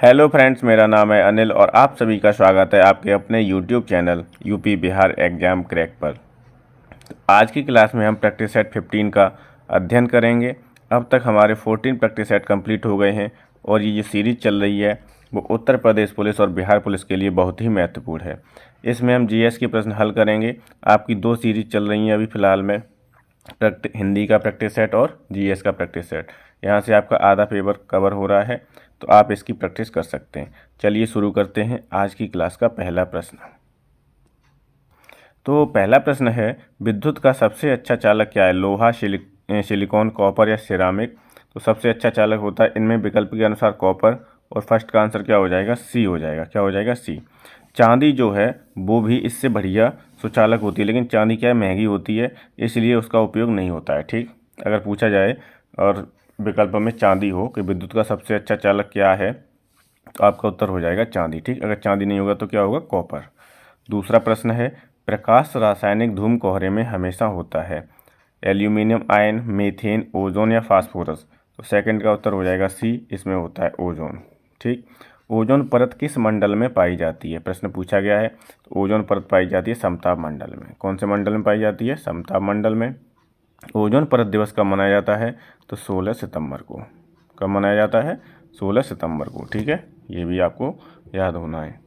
Hello friends, मेरा नाम है अनिल और आप सभी का स्वागत है आपके अपने YouTube channel UP Bihar exam crack पर। आज की क्लास में हम प्रैक्टिस सेट 15 का अध्ययन करेंगे। अब तक हमारे 14 प्रैक्टिस सेट कंप्लीट हो गए हैं और ये जो सीरीज चल रही है वो उत्तर प्रदेश पुलिस और बिहार पुलिस के लिए बहुत ही महत्वपूर्ण है। इसमें हम जीएस के प्रश्न हल करेंगे। आपकी 2 सीरीज चल रही हैं अभी फ़िलहाल में, हिंदी का प्रैक्टिस सेट और जीएस का प्रैक्टिस सेट। यहाँ से आपका आधा पेपर कवर हो रहा है, तो आप इसकी प्रैक्टिस कर सकते हैं। चलिए शुरू करते हैं आज की क्लास का पहला प्रश्न। तो पहला प्रश्न है, विद्युत का सबसे अच्छा चालक क्या है? लोहा, सिलिकॉन, कॉपर या सिरामिक? तो सबसे अच्छा चालक होता है इनमें विकल्प के अनुसार कॉपर, और फर्स्ट का आंसर क्या हो जाएगा? सी हो जाएगा। क्या हो जाएगा? सी। चांदी जो है वो भी इससे बढ़िया सुचालक होती है, लेकिन चांदी क्या है, महंगी होती है, इसलिए उसका उपयोग नहीं होता है। ठीक, अगर पूछा जाए और विकल्प में चांदी हो कि विद्युत का सबसे अच्छा चालक क्या है, तो आपका उत्तर हो जाएगा चांदी। ठीक, अगर चांदी नहीं होगा तो क्या होगा? कॉपर। दूसरा प्रश्न है, प्रकाश रासायनिक धूम कोहरे में हमेशा होता है? एल्यूमिनियम आयन, मीथेन, ओजोन या फास्फोरस? तो सेकंड का उत्तर हो जाएगा सी, इसमें होता है ओजोन। ठीक, ओजोन परत किस मंडल में पाई जाती है? प्रश्न पूछा गया है। तो ओजोन परत पाई जाती है समताप मंडल में। कौन से मंडल में पाई जाती है? समताप मंडल में। ओजोन परत दिवस कब मनाया जाता है? तो 16 सितंबर को। कब मनाया जाता है? 16 सितंबर को। ठीक है, ये भी आपको याद होना है।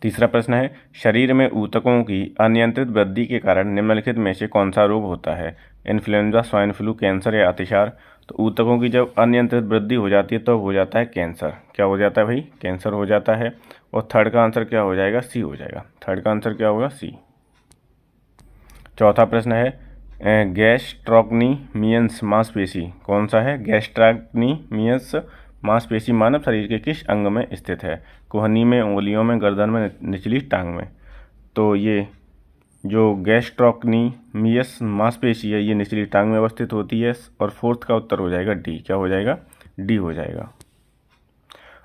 तीसरा प्रश्न है, शरीर में ऊतकों की अनियंत्रित वृद्धि के कारण निम्नलिखित में से कौन सा रोग होता है? इन्फ्लुएंजा, स्वाइन फ्लू, कैंसर या अतिसार? तो ऊतकों की जब अनियंत्रित वृद्धि हो जाती है तो हो जाता है कैंसर। क्या हो जाता है भाई? कैंसर हो जाता है। और थर्ड का आंसर क्या हो जाएगा? सी हो जाएगा। थर्ड का आंसर क्या होगा? सी। चौथा प्रश्न है, गैस्ट्रोक्नीमियंस मांसपेशी कौन सा है? गैस्ट्रोक्नीमियंस मांसपेशी मानव शरीर के किस अंग में स्थित है? कोहनी में, उंगलियों में, गर्दन में, निचली टांग में? तो ये जो गैस्ट्रोक्नीमियस मांसपेशी है ये निचली टांग में अवस्थित होती है। और फोर्थ का उत्तर हो जाएगा डी। क्या हो जाएगा? डी हो जाएगा।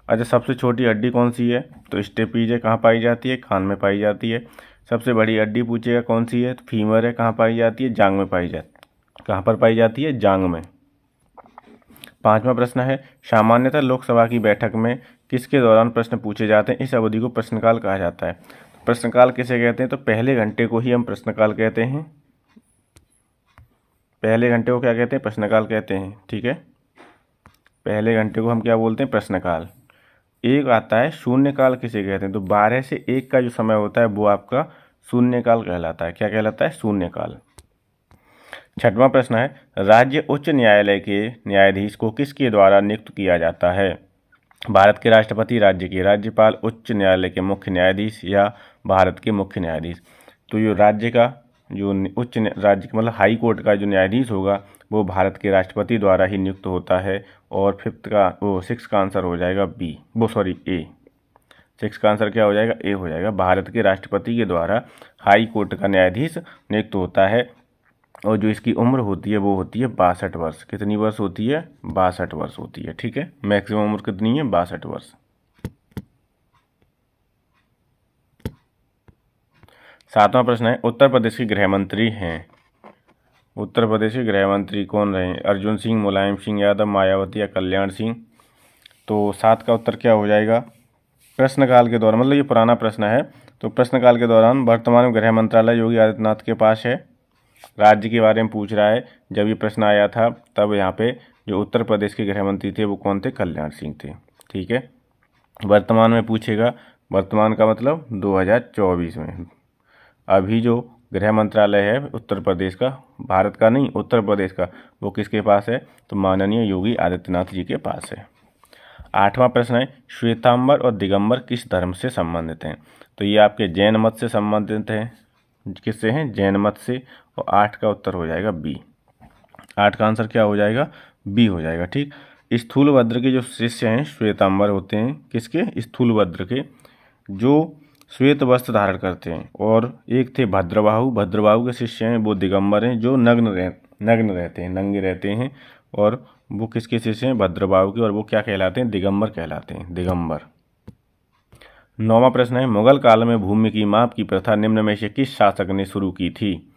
अच्छा, सबसे छोटी हड्डी कौन सी है? तो स्टेपीज है। कहाँ पाई जाती है? कान में पाई जाती है। सबसे बड़ी हड्डी पूछेगा कौन सी है? तो फीमर है। कहाँ पाई जाती है? जांग में पाई जाती। कहाँ पर पाई जाती है? जांग में। पांचवा प्रश्न है, सामान्यतः लोकसभा की बैठक में किसके दौरान प्रश्न पूछे जाते हैं? इस अवधि को प्रश्नकाल कहा जाता है। प्रश्नकाल किसे कहते हैं? तो पहले घंटे को ही हम प्रश्नकाल कहते हैं। पहले घंटे को क्या कहते हैं? प्रश्नकाल कहते हैं। ठीक है, पहले घंटे को हम क्या बोलते हैं? प्रश्नकाल। एक आता है शून्यकाल, किसे कहते हैं? तो 12 से 1 का जो समय होता है वो आपका शून्यकाल कहलाता है। क्या कहलाता है? शून्यकाल। छठवां प्रश्न है, राज्य उच्च न्यायालय के न्यायाधीश को किसके द्वारा नियुक्त किया जाता है? भारत के राष्ट्रपति, राज्य के राज्यपाल, उच्च न्यायालय के मुख्य न्यायाधीश या भारत के मुख्य न्यायाधीश? तो जो राज्य का जो राज्य मतलब हाई कोर्ट का जो न्यायाधीश होगा वो भारत के राष्ट्रपति द्वारा ही नियुक्त होता है। और सिक्स का आंसर हो जाएगा बी, ए। सिक्स का आंसर क्या हो जाएगा? ए हो जाएगा। भारत के राष्ट्रपति के द्वारा हाई कोर्ट का न्यायाधीश नियुक्त होता है। और जो इसकी उम्र होती है वो होती है 62 वर्ष। कितनी वर्ष होती है? 62 वर्ष होती है। ठीक है, मैक्सिमम उम्र कितनी है? 62 वर्ष। सातवां प्रश्न है, उत्तर प्रदेश के गृह मंत्री हैं। उत्तर प्रदेश के गृह मंत्री कौन रहे? अर्जुन सिंह, मुलायम सिंह यादव, मायावती या कल्याण सिंह? तो 7 का उत्तर क्या हो जाएगा? प्रश्नकाल के दौरान, मतलब ये पुराना प्रश्न है, तो प्रश्नकाल के दौरान वर्तमान में गृह मंत्रालय योगी आदित्यनाथ के पास है। राज्य के बारे में पूछ रहा है। जब ये प्रश्न आया था तब यहाँ पे जो उत्तर प्रदेश के गृह मंत्री थे वो कौन थे? कल्याण सिंह थे। ठीक है, वर्तमान में पूछेगा। वर्तमान का मतलब 2024 में। अभी जो गृह मंत्रालय है उत्तर प्रदेश का, भारत का नहीं उत्तर प्रदेश का, वो किसके पास है? तो माननीय योगी आदित्यनाथ जी के पास है। आठवां प्रश्न है, श्वेतांबर और दिगंबर किस धर्म से संबंधित हैं? तो ये आपके जैन मत से संबंधित हैं। किससे हैं? जैन मत से। और 8 का उत्तर हो जाएगा बी। 8 का आंसर क्या हो जाएगा? बी हो जाएगा। ठीक, स्थूलभद्र के जो शिष्य हैं श्वेतांबर होते हैं। किसके? स्थूलभद्र के, जो श्वेत वस्त्र धारण करते हैं। और एक थे भद्रबाहु, भद्रबाहु के शिष्य हैं वो दिगंबर हैं, जो नग्न रहते हैं, नंगे रहते हैं। और वो किसके शिष्य हैं? भद्रबाहु के। और वो क्या कहलाते हैं? दिगंबर कहलाते हैं, दिगंबर। 9वां प्रश्न है, मुगल काल में भूमि की माप की प्रथा निम्न में से किस शासक ने शुरू की थी?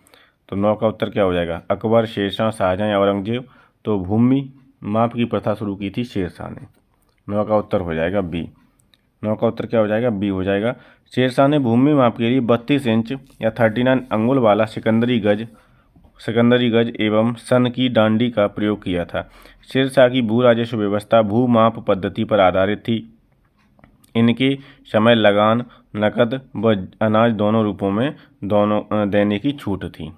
तो 9 का उत्तर क्या हो जाएगा? अकबर, शेरशाह, शाहजहां या औरंगजेब? तो भूमि माप की प्रथा शुरू की थी शेरशाह ने। 9 का उत्तर हो जाएगा बी। 9 का उत्तर क्या हो जाएगा? बी हो जाएगा। शेरशाह ने भूमि माप के लिए 32 इंच या 39 अंगुल वाला सिकंदरी गज एवं सन की डांडी का प्रयोग किया था। शेरशाह की भू राजस्व व्यवस्था भूमाप पद्धति पर आधारित थी। इनके समय लगान, नकद व अनाज दोनों रूपों में देने की छूट थी।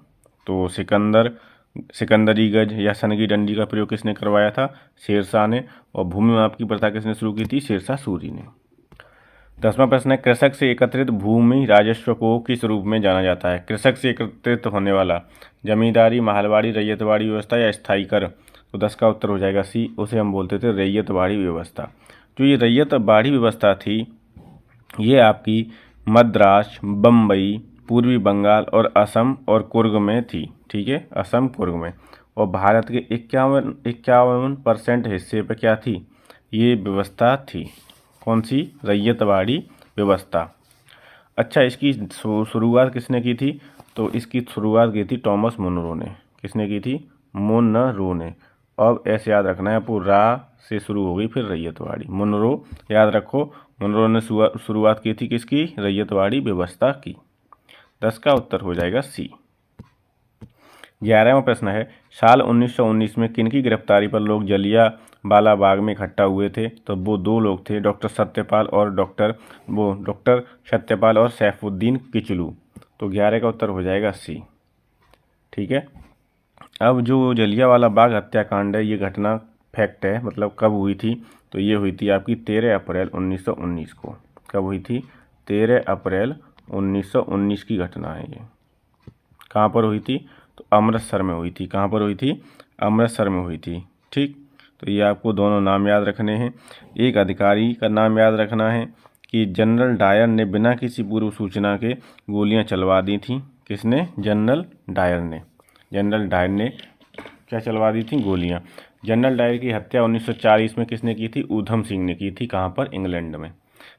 तो सिकंदरी गज या सन की डंडी का प्रयोग किसने करवाया था? शेरशाह ने। और भूमि माप की प्रथा किसने शुरू की थी? शेरशाह सूरी ने। 10वां प्रश्न है, कृषक से एकत्रित भूमि राजस्व को किस रूप में जाना जाता है? कृषक से एकत्रित होने वाला जमींदारी, महलवाड़ी, रैयतवाड़ी व्यवस्था या स्थायी कर? तो 10 का उत्तर हो जाएगा सी, उसे हम बोलते थे रैयतवाड़ी व्यवस्था। जो ये रैयतवाड़ी व्यवस्था थी, ये आपकी मद्रास, बम्बई, पूर्वी बंगाल और असम और कुर्ग में थी। ठीक है, असम कुर्ग में। और भारत के 51% हिस्से पर क्या थी? ये व्यवस्था थी। कौन सी? रैयतवाड़ी व्यवस्था। अच्छा, इसकी शुरुआत किसने की थी? तो इसकी शुरुआत की थी टॉमस मुनरो ने। किसने की थी? मुनरो ने। अब ऐसे याद रखना है आपको, रा से शुरू हो गई फिर रैयतवाड़ी। मुनरो याद रखो, मुनरो ने शुरुआत की थी किसकी? रैयतवाड़ी व्यवस्था की। 10 का उत्तर हो जाएगा सी। 11वां प्रश्न है, साल 1919 में किनकी गिरफ्तारी पर लोग जलियांवाला बाग में इकट्ठा हुए थे? तो वो 2 लोग थे, डॉक्टर सत्यपाल और सैफुद्दीन किचलू। तो 11 का उत्तर हो जाएगा सी। ठीक है। अब जो जलियांवाला बाग हत्याकांड है, ये घटना फैक्ट है, मतलब कब हुई थी? तो ये हुई थी आपकी 13 अप्रैल 1919 को। कब हुई थी? 13 अप्रैल 1919 की घटना है ये। कहाँ पर हुई थी? तो अमृतसर में हुई थी। कहाँ पर हुई थी? अमृतसर में हुई थी। ठीक, तो ये आपको दोनों नाम याद रखने हैं। एक अधिकारी का नाम याद रखना है कि जनरल डायर ने बिना किसी पूर्व सूचना के गोलियां चलवा दी थी। किसने? जनरल डायर ने क्या चलवा दी थी? गोलियां। जनरल डायर की हत्या 1940 में किसने की थी? ऊधम सिंह ने की थी। कहाँ पर?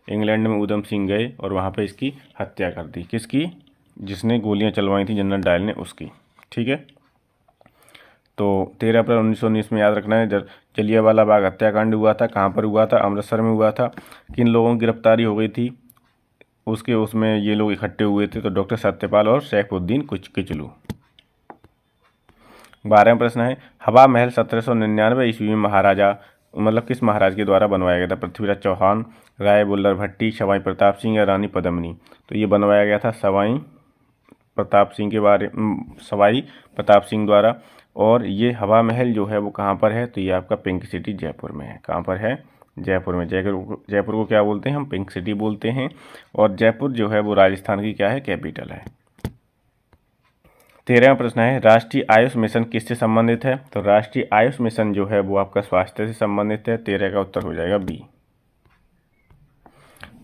इंग्लैंड में ऊधम सिंह गए और वहाँ पर इसकी हत्या कर दी। किसकी? जिसने गोलियां चलवाई थी जनरल डायर ने, उसकी। ठीक है, तो 13 अप्रैल 1919 में याद रखना है जलियांवाला बाग हत्याकांड हुआ था। कहाँ पर हुआ था? अमृतसर में हुआ था। किन लोगों की गिरफ्तारी हो गई थी? उसमें ये लोग इकट्ठे हुए थे, तो डॉक्टर सत्यपाल और सैफुद्दीन किचलू। 12वां प्रश्न है, हवा महल 1799 ईस्वी में किस महाराज के द्वारा बनवाया गया था? पृथ्वीराज चौहान, राय बुल्लर भट्टी, सवाई प्रताप सिंह या रानी पद्मिनी? तो ये बनवाया गया था सवाई प्रताप सिंह द्वारा। और ये हवा महल जो है वो कहाँ पर है? तो ये आपका पिंक सिटी जयपुर में है। कहाँ पर है? जयपुर में। जयपुर को क्या बोलते हैं हम? पिंक सिटी बोलते हैं। और जयपुर जो है वो राजस्थान की क्या है? कैपिटल है। 13वां प्रश्न है, राष्ट्रीय आयुष मिशन किससे संबंधित है? तो राष्ट्रीय आयुष मिशन जो है वो आपका स्वास्थ्य से संबंधित है। 13 का उत्तर हो जाएगा बी।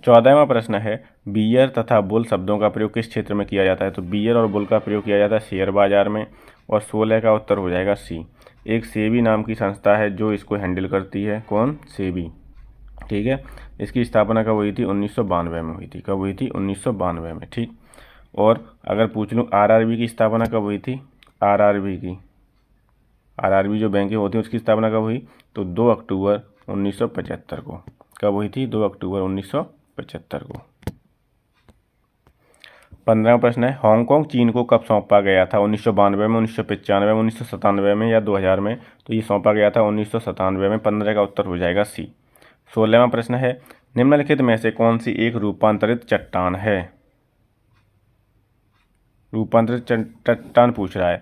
14वां प्रश्न है, बियर तथा बुल शब्दों का प्रयोग किस क्षेत्र में किया जाता है? तो बियर और बुल का प्रयोग किया जाता है शेयर बाजार में। और 16 का उत्तर हो जाएगा सी। एक सेबी नाम की संस्था है जो इसको हैंडल करती है। कौन? सेबी। ठीक है, इसकी स्थापना कब हुई थी? 1992 में हुई थी। कब हुई थी? 1992 में। ठीक, और अगर पूछ लूँ आरआरबी की स्थापना कब हुई थी? आरआरबी जो बैंकें होती हैं उसकी स्थापना कब हुई? तो 2 अक्टूबर 1975 को। कब हुई थी? 2 अक्टूबर 1975 को। 15वां प्रश्न है, हांगकांग चीन को कब सौंपा गया था? 1992 में, 1995 में, 1997 में या 2000 में? तो ये सौंपा गया था 1997 में। 15 का उत्तर हो जाएगा सी। 16वां प्रश्न है, निम्नलिखित में से कौन सी एक रूपांतरित चट्टान है? रूपांतरित चट्टान पूछ रहा है।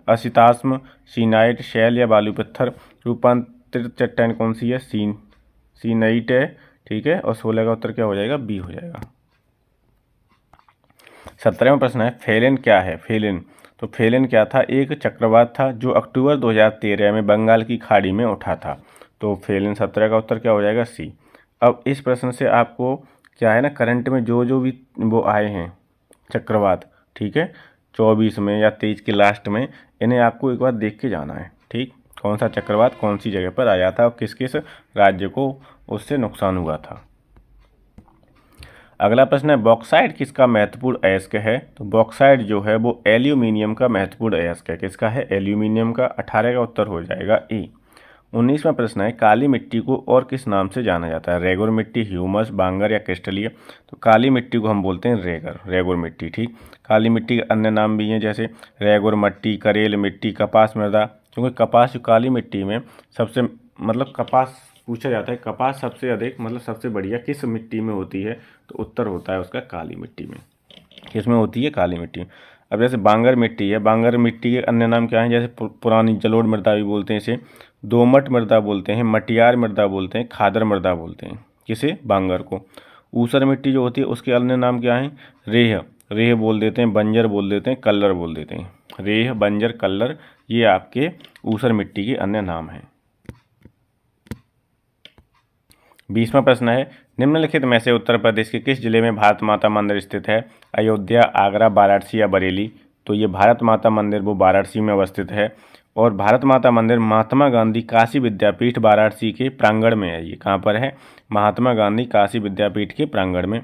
असिताश्म, सीनाइट, शैल या बालू पत्थर? रूपांतरित चट्टान कौन सी है? सीनाइट है। ठीक है, और 16 का उत्तर क्या हो जाएगा? बी हो जाएगा। 17वां प्रश्न है, फेलिन क्या है? तो फेलिन क्या था? एक चक्रवात था जो अक्टूबर 2013 में बंगाल की खाड़ी में उठा था। तो फेलिन 17 का उत्तर क्या हो जाएगा? सी। अब इस प्रश्न से आपको क्या है ना, करंट में जो भी वो आए हैं चक्रवात, ठीक है, 24 में या 23 के लास्ट में, इन्हें आपको एक बार देख के जाना है। ठीक, कौन सा चक्रवात कौन सी जगह पर आया था और किस किस राज्य को उससे नुकसान हुआ था। अगला प्रश्न है, बॉक्साइट किसका महत्वपूर्ण अयस्क है? तो बॉक्साइट जो है वो एल्यूमिनियम का महत्वपूर्ण अयस्क है। किसका है? एल्यूमिनियम का। 18 का उत्तर हो जाएगा ए। 19वां प्रश्न है, काली मिट्टी को और किस नाम से जाना जाता है? रेगुर मिट्टी, ह्यूमस, बांगर या क्रिस्टलीय? तो काली मिट्टी को हम बोलते हैं रेगुर मिट्टी। ठीक, काली मिट्टी के अन्य नाम भी हैं, जैसे रेगुर मिट्टी, करेल मिट्टी, कपास मृदा। क्योंकि कपास जो काली मिट्टी में सबसे कपास पूछा जाता है, कपास सबसे अधिक सबसे बढ़िया किस मिट्टी में होती है? तो उत्तर होता है उसका काली मिट्टी में। किसमें होती है? काली मिट्टी में। अब जैसे बांगर मिट्टी है, बांगर मिट्टी के अन्य नाम क्या हैं? जैसे पुरानी जलोढ़ मृदा भी बोलते हैं इसे, दोमट मृदा बोलते हैं, मटियार मृदा बोलते हैं, खादर मृदा बोलते हैं। किसे? बांगर को। ऊसर मिट्टी जो होती है उसके अन्य नाम क्या हैं? रेह बोल देते हैं, बंजर बोल देते हैं, कल्लर बोल देते हैं। रेह, बंजर, कल्लर ये आपके ऊसर मिट्टी के अन्य नाम हैं। 20वां प्रश्न है, निम्नलिखित में से उत्तर प्रदेश के किस जिले में भारत माता मंदिर स्थित है? अयोध्या, आगरा, वाराणसी या बरेली? तो ये भारत माता मंदिर वो वाराणसी में अवस्थित है। और भारत माता मंदिर महात्मा गांधी काशी विद्यापीठ वाराणसी के प्रांगण में है। ये कहाँ पर है? महात्मा गांधी काशी विद्यापीठ के प्रांगण में।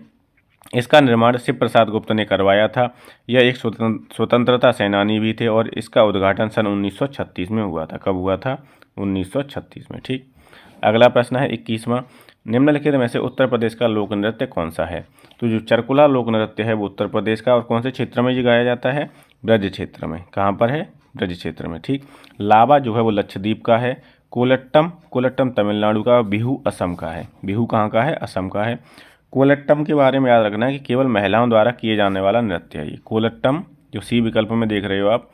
इसका निर्माण शिव प्रसाद गुप्त ने करवाया था। यह एक स्वतंत्रता सेनानी भी थे और इसका उद्घाटन सन 1936 में हुआ था। कब हुआ था? 1936 में। ठीक, अगला प्रश्न है 21वां, निम्नलिखित में से उत्तर प्रदेश का लोक नृत्य कौन सा है? तो जो चरकुला लोक नृत्य है वो उत्तर प्रदेश का, और कौन से क्षेत्र में ये गाया जाता है? ब्रज क्षेत्र में। कहाँ पर है? ब्रज क्षेत्र में। ठीक, लावा जो है वो लक्षद्वीप का है। कोलट्टम तमिलनाडु का, बिहू असम का है। बिहू कहाँ का है? असम का है। कोलट्टम के बारे में याद रखना है कि केवल महिलाओं द्वारा किए जाने वाला नृत्य है ये। कोलट्टम जो सी विकल्प में देख रहे हो आप,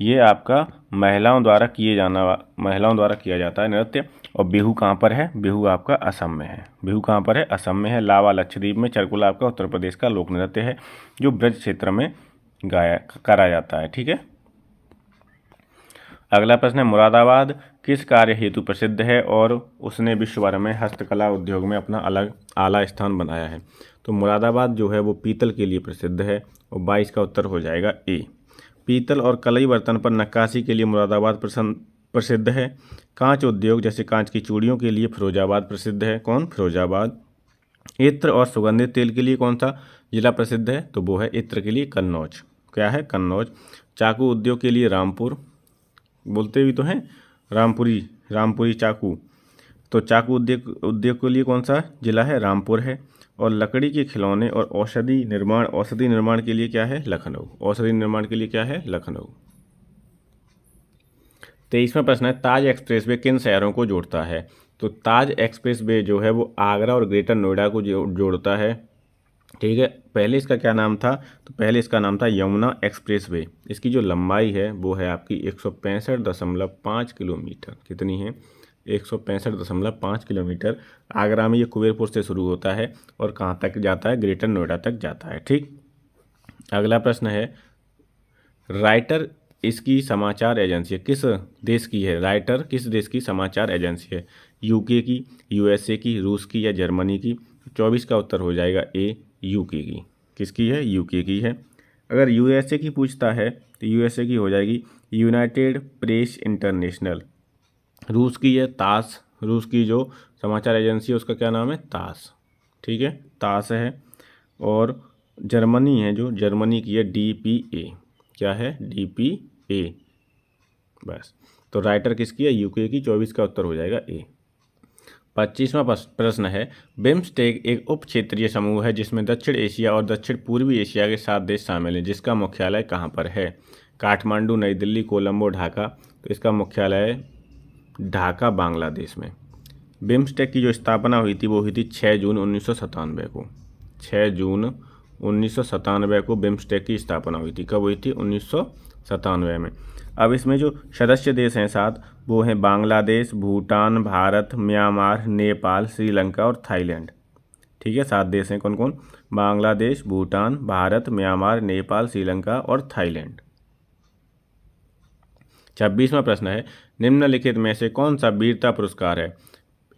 ये आपका महिलाओं द्वारा किया जाता है नृत्य। और बिहू कहाँ पर है? बिहू आपका असम में है। बिहू कहाँ पर है? असम में है। लावा लक्षद्वीप में। चरकुला आपका उत्तर प्रदेश का लोक नृत्य है जो ब्रज क्षेत्र में करा जाता है। ठीक है, अगला प्रश्न है, मुरादाबाद किस कार्य हेतु प्रसिद्ध है और उसने विश्व भर में हस्तकला उद्योग में अपना अलग आला स्थान बनाया है? तो मुरादाबाद जो है वो पीतल के लिए प्रसिद्ध है और 22 का उत्तर हो जाएगा ए। पीतल और कलई बर्तन पर नक्काशी के लिए मुरादाबाद प्रसिद्ध है। कांच उद्योग जैसे कांच की चूड़ियों के लिए फिरोजाबाद प्रसिद्ध है। कौन? फिरोजाबाद। इत्र और सुगंधित तेल के लिए कौन सा जिला प्रसिद्ध है? तो वो है इत्र के लिए कन्नौज। क्या है? कन्नौज। चाकू उद्योग के लिए रामपुर, बोलते भी तो हैं रामपुरी चाकू। तो चाकू उद्योग के लिए कौन सा जिला है? रामपुर है। और लकड़ी के खिलौने और औषधि निर्माण के लिए क्या है? लखनऊ। औषधि निर्माण के लिए क्या है? लखनऊ। 23वां प्रश्न है, ताज एक्सप्रेसवे किन शहरों को जोड़ता है? तो ताज एक्सप्रेसवे जो है वो आगरा और ग्रेटर नोएडा को जोड़ता है। ठीक है, पहले इसका क्या नाम था? तो पहले इसका नाम था यमुना एक्सप्रेसवे। इसकी जो लंबाई है वो है आपकी 165.5 किलोमीटर। कितनी है? 165.5 किलोमीटर। आगरा में ये कुबेरपुर से शुरू होता है और कहाँ तक जाता है? ग्रेटर नोएडा तक जाता है। ठीक, अगला प्रश्न है, राइटर इसकी समाचार एजेंसी किस देश की है? राइटर किस देश की समाचार एजेंसी है? यूके की, यूएसए की, रूस की या जर्मनी की? 24 का उत्तर हो जाएगा ए, यूके की। किसकी है? यूके की है। अगर यूएसए की पूछता है तो यूएसए की हो जाएगी यूनाइटेड प्रेस इंटरनेशनल। रूस की है तास, रूस की जो समाचार एजेंसी है उसका क्या नाम है? तास। ठीक है, तास है। और जर्मनी है जो जर्मनी की है डीपीए। क्या है? डीपीए। बस, तो राइटर किसकी है? यूके की। 24 का उत्तर हो जाएगा ए। 25वां प्रश्न है, बिम्स्टेक एक उप क्षेत्रीय समूह है जिसमें दक्षिण एशिया और दक्षिण पूर्वी एशिया के 7 देश शामिल हैं, जिसका मुख्यालय कहाँ पर है? काठमांडू, नई दिल्ली, कोलंबो, ढाका? तो इसका मुख्यालय ढाका बांग्लादेश में। बिम्स्टेक की जो स्थापना हुई थी वो हुई थी 6 जून 1997 को। 6 जून 1997 को बिम्स्टेक की स्थापना हुई थी। कब हुई थी? 1997 में। अब इसमें जो सदस्य देश हैं 7, वो हैं बांग्लादेश, भूटान, भारत, म्यांमार, नेपाल, श्रीलंका और थाईलैंड। ठीक है, 7 देश हैं। कौन कौन? बांग्लादेश, भूटान, भारत, म्यांमार, नेपाल, श्रीलंका और थाईलैंड। 26वां प्रश्न है, निम्नलिखित में से कौन सा वीरता पुरस्कार है?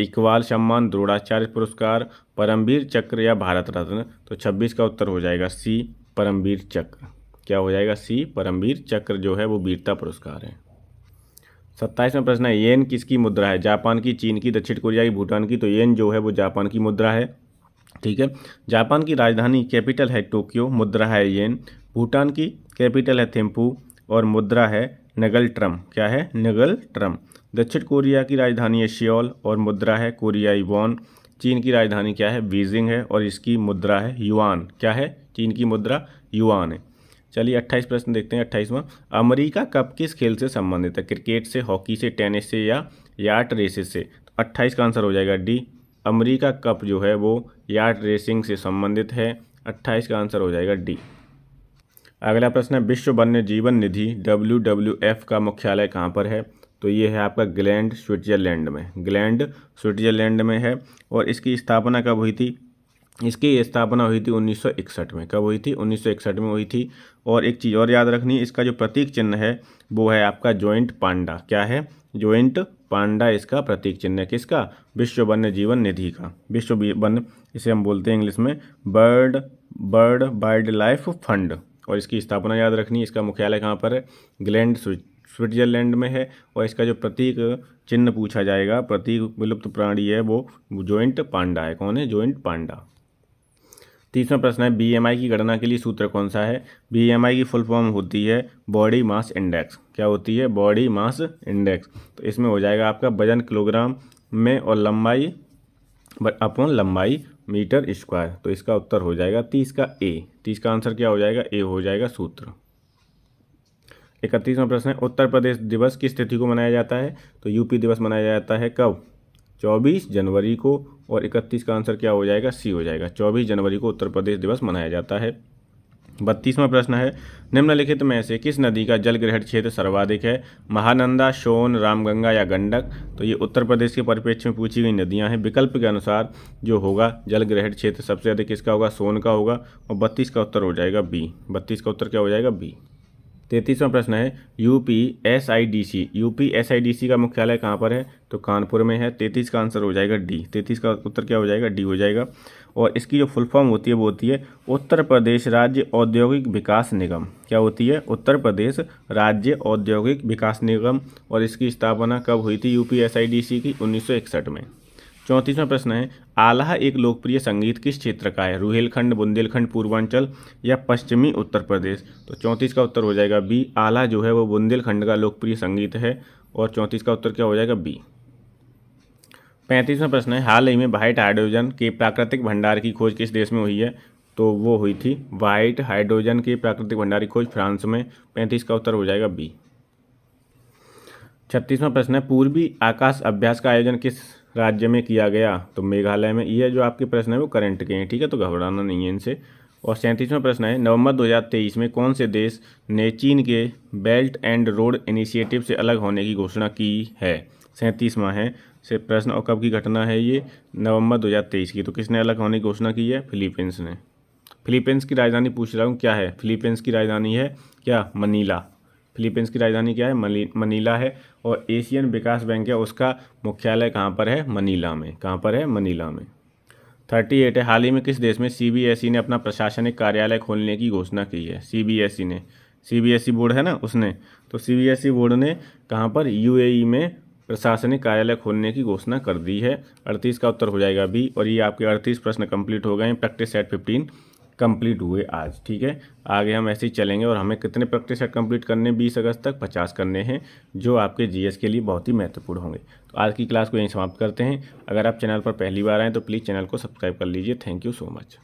इकबाल सम्मान, द्रोणाचार्य पुरस्कार, परमवीर चक्र या भारत रत्न? तो 26 का उत्तर हो जाएगा सी, परमवीर चक्र। क्या हो जाएगा? सी, परमवीर चक्र जो है वो वीरता पुरस्कार है। 27वां प्रश्न है, येन किसकी मुद्रा है? जापान की, चीन की, दक्षिण कोरिया की, भूटान की? तो येन जो है वो जापान की मुद्रा है। ठीक है, जापान की राजधानी कैपिटल है टोक्यो, मुद्रा है येन। भूटान की कैपिटल है थिम्पू और मुद्रा है नगल ट्रम। क्या है? नगल ट्रम। दक्षिण कोरिया की राजधानी है सियोल और मुद्रा है कोरियाई वॉन। चीन की राजधानी क्या है? बीजिंग है और इसकी मुद्रा है युआन। क्या है? चीन की मुद्रा युआन है। चलिए 28 प्रश्न देखते हैं। 28वां, अमेरिका कप किस खेल से संबंधित है? क्रिकेट से, हॉकी से, टेनिस से या याट रेसेस से? तो 28 का आंसर हो जाएगा डी। अमेरिका कप जो है वो याट रेसिंग से संबंधित है। 28 का आंसर हो जाएगा डी। अगला प्रश्न है, विश्व वन्य जीवन निधि WWF का मुख्यालय कहाँ पर है? तो ये है आपका ग्लैंड, स्विट्जरलैंड में। ग्लैंड स्विट्जरलैंड में है। और इसकी स्थापना कब हुई थी? इसकी स्थापना हुई थी 1961 में। कब हुई थी? 1961 में हुई थी। और एक चीज़ और याद रखनी, इसका जो प्रतीक चिन्ह है वो है आपका जॉइंट पांडा। क्या है? जॉइंट पांडा इसका प्रतीक चिन्ह है। किसका? विश्व वन्य जीवन निधि का। विश्व वन्य, इसे हम बोलते हैं इंग्लिश में बर्ड वाइल्ड लाइफ फंड। और इसकी स्थापना याद रखनी, इसका मुख्यालय कहाँ पर है? ग्लैंड स्विट्जरलैंड में है। और इसका जो प्रतीक चिन्ह पूछा जाएगा, प्रतीक विलुप्त प्राणी है, वो जॉइंट पांडा है। कौन है? जॉइंट पांडा। 30वां प्रश्न है, BMI की गणना के लिए सूत्र कौन सा है? BMI की फुल फॉर्म होती है बॉडी मास इंडेक्स। क्या होती है? Body mass index. तो इसमें हो जाएगा आपका वजन किलोग्राम में और लंबाई अपॉन लंबाई मीटर स्क्वायर। तो इसका उत्तर हो जाएगा 30 का ए। 30 का आंसर क्या हो जाएगा? ए हो जाएगा सूत्र। 31वां प्रश्न है, उत्तर प्रदेश दिवस किस तिथि को मनाया जाता है? तो यूपी दिवस मनाया जाता है कब? 24 जनवरी को। और 31 का आंसर क्या हो जाएगा? सी हो जाएगा। 24 जनवरी को उत्तर प्रदेश दिवस मनाया जाता है। 32वां प्रश्न है, निम्नलिखित में से किस नदी का जल ग्रहण क्षेत्र सर्वाधिक है? महानंदा, सोन, रामगंगा या गंडक? तो ये उत्तर प्रदेश के परिप्रेक्ष्य में पूछी गई नदियां हैं। विकल्प के अनुसार जो होगा जल ग्रहण क्षेत्र सबसे अधिक किसका होगा? सोन का होगा। और 32 का उत्तर हो जाएगा बी। 32 का उत्तर क्या हो जाएगा? बी। 33वां प्रश्न है, यूपी एसआईडीसी का मुख्यालय कहाँ पर है? तो कानपुर में है। 33 का आंसर हो जाएगा डी। 33 का उत्तर क्या हो जाएगा? डी हो जाएगा। और इसकी जो फुल फॉर्म होती है वो होती है उत्तर प्रदेश राज्य औद्योगिक विकास निगम। क्या होती है? उत्तर प्रदेश राज्य औद्योगिक विकास निगम। और इसकी स्थापना कब हुई थी यूपीएसआईडीसी की? 1961 में। 34वां प्रश्न है, आल्हा एक लोकप्रिय संगीत किस क्षेत्र का है? रुहेलखंड, बुंदेलखंड, पूर्वांचल या पश्चिमी उत्तर प्रदेश? तो 34 का उत्तर हो जाएगा बी। आल्हा जो है वो बुंदेलखंड का लोकप्रिय संगीत है। और 34 का उत्तर क्या हो जाएगा? बी। 35वां प्रश्न है, हाल ही में व्हाइट हाइड्रोजन के प्राकृतिक भंडार की खोज किस देश में हुई है? तो वो हुई थी व्हाइट हाइड्रोजन के प्राकृतिक भंडार की खोज फ्रांस में। 35 का उत्तर हो जाएगा बी। 36वां प्रश्न है, पूर्वी आकाश अभ्यास का आयोजन किस राज्य में किया गया? तो मेघालय में। ये जो आपके प्रश्न है वो करंट के हैं, ठीक है, तो घबराना नहीं है इनसे। और 37वां प्रश्न है, नवंबर 2023 में कौन से देश ने चीन के बेल्ट एंड रोड इनिशिएटिव से अलग होने की घोषणा की है? 37वां है से प्रश्न। और कब की घटना है ये? नवंबर 2023 की। तो किसने अलग होने की घोषणा की है? फिलीपींस ने। फिलीपींस की राजधानी पूछ रहा हूँ क्या है? फिलीपींस की राजधानी है क्या? मनीला। फिलीपींस की राजधानी क्या है? मनीला है। और एशियन विकास बैंक है उसका मुख्यालय कहाँ पर है? मनीला में। कहाँ पर है? मनीला में। 38 है, हाल ही में किस देश में CBSE ने अपना प्रशासनिक कार्यालय खोलने की घोषणा की है? CBSE ने, CBSE बोर्ड है ना उसने। तो CBSE बोर्ड ने कहाँ पर? UAE में प्रशासनिक कार्यालय खोलने की घोषणा कर दी है। 38 का उत्तर हो जाएगा बी। और ये आपके 38 प्रश्न कंप्लीट हो गए हैं। प्रैक्टिस सेट 15 कंप्लीट हुए आज, ठीक है। आगे हम ऐसे ही चलेंगे। और हमें कितने प्रैक्टिस सेट कंप्लीट करने? 20 अगस्त तक 50 करने हैं, जो आपके GS के लिए बहुत ही महत्वपूर्ण होंगे। तो आज की क्लास को यहीं समाप्त करते हैं। अगर आप चैनल पर पहली बार आएँ तो प्लीज़ चैनल को सब्सक्राइब कर लीजिए। Thank you so much.